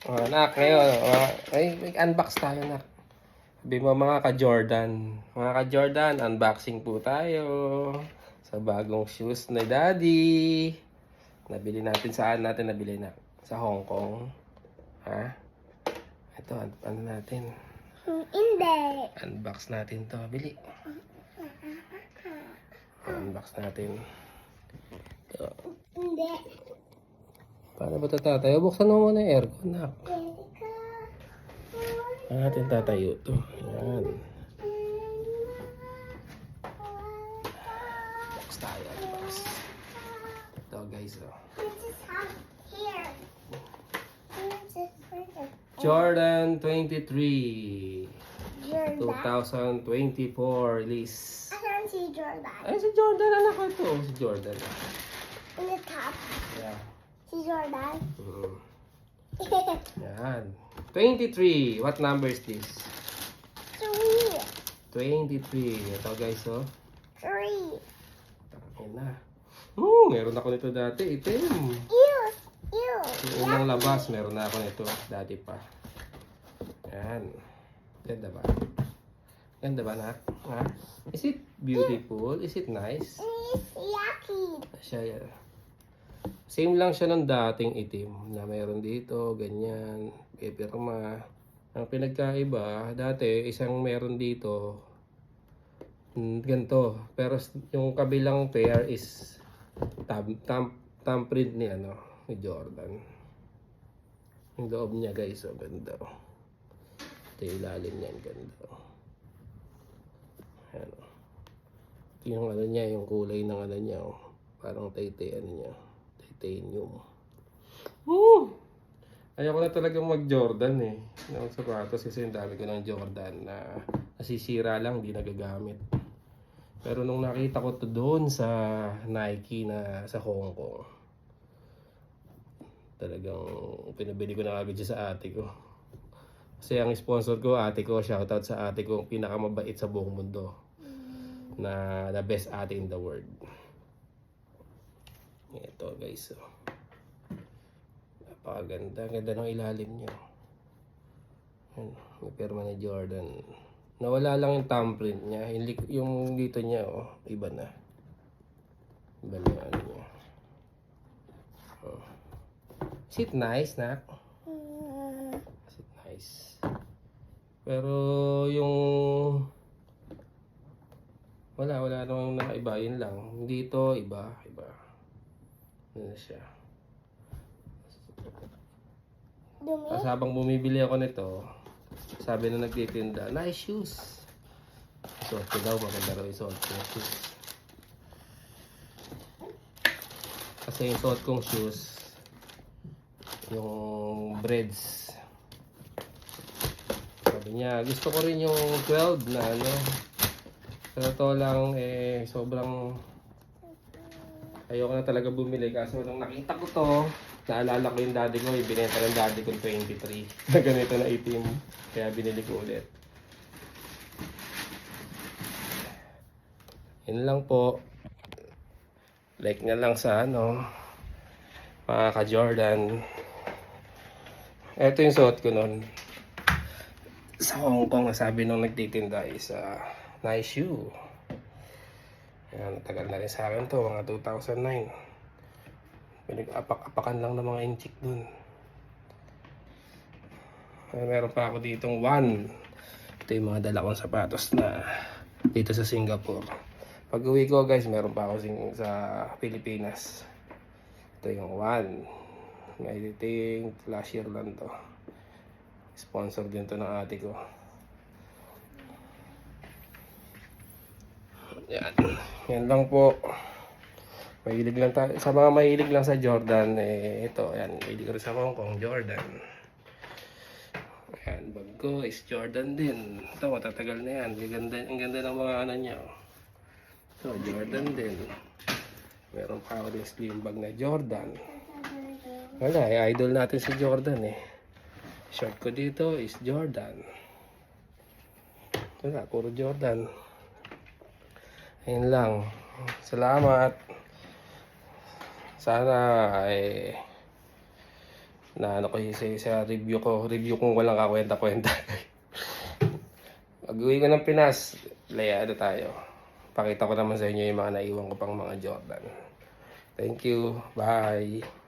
Anak, ngayon, ay, unbox tayo, anak. Sabi mo mga ka-Jordan. Mga ka-Jordan, unboxing po tayo sa bagong shoes ni Daddy. Nabili natin, saan natin nabili na? Sa Hong Kong. Ha? Ito, ano natin? Hindi. Unbox natin to. Bili. Unbox natin. Ito. Hindi. Paano ba ito tatayo? Buksan mo muna yung aircon, anak. Paano natin tatayo to? Ayan. Box tayo, box. Ito guys, oh. Here. Jordan 23. Jordan. 2024 release. I don't see Jordan. Ay, si Jordan, anak ko ito. Si Jordan. In the top. Yeah. See Jordan. Yan. 23. What number is this? 3. 23. Ito guys, oh. 3. Ayan na. Meron ako nito dati. Itim. Ew. Ew. Yung unang labas, meron na ako nito. Dati pa. Yan. Ganda ba? Ganda ba, anak? Ha? Is it beautiful? Is it nice? It's yucky. Siya, same lang siya ng dating itim na meron dito, ganyan, pipirma. Ang pinagkaiba, dati isang meron dito, ganito. Pero yung kabilang pair is thumb print ni ni Jordan. Yung loob niya guys, oh, ganda. Ito yung ilalim niya, ganda. Ayan, oh. Ito yung niya, yung kulay ng niya, oh. Parang titanium. Ayoko na talagang mag-Jordan eh. Ng sapatos kasi yung dami ko ng Jordan na nasisira lang, di nagagamit. Pero nung nakita ko to doon sa Nike na sa Hong Kong, talagang pinabili ko na agad siya sa ate ko. Kasi ang sponsor ko, ate ko, shoutout sa ate ko, pinakamabait sa buong mundo. Na the best ate in the world. Ito guys, oh. Napakaganda. Ganda ng ilalim niya. May pirma ni Jordan. Nawala lang yung thumbprint niya. Yung dito niya, oh, iba na. Iba na yung niya. Oh. Is it nice, nak? Is it nice? Pero yung wala namang nakaiba. Yun lang. Dito, iba. Ano siya. Tapos habang bumibili ako nito, sabi na nagtitinda, nice shoes. Suot ko daw, maganda raw yung suot kong shoes. Kasi yung suot kong shoes, yung breads. Sabi niya, gusto ko rin yung 12 na Sa totoo lang, sobrang ayoko na talaga bumili. Kaso nung nakita ko to, naalala ko yung daddy ko, ibinenta ng daddy ko 23 na ganito na itim, kaya binili ko ulit. Yun lang po, like na lang sa mga ka-Jordan. Ito yung suot ko nun sa Hong Kong. Sabi nung nagtitinda is nice shoe. Ayan, tagal na rin sa akin to, mga 2009. Pinag-apak-apakan lang ng mga inchik dun. Meron pa ako ditong one. Ito yung mga dala kong sapatos na dito sa Singapore. Pag uwi ko guys, meron pa ako sa Pilipinas. Ito yung one. Ito yung last year lang to. Sponsor din to ng ate ko. Yan lang po. Mahilig lang tayo. Sa mga mahilig lang sa Jordan, ito, ayan, mahilig ko rin sa Hong Kong, Jordan. Ayan, bag ko is Jordan din. Ito, matatagal na yan. Ang ganda ng mga niya. Ito, Jordan din. Meron pa ako din slim bag na Jordan. Wala, idol natin si Jordan eh. Short ko dito is Jordan. Wala, puro Jordan. Ayun lang. Salamat. Sana na ano ko sa review ko. Review kung walang kakwenta-kwenta. Pag-uwi ko ng Pinas, layado tayo. Pakita ko naman sa inyo yung mga naiwan ko pang mga Jordan. Thank you. Bye.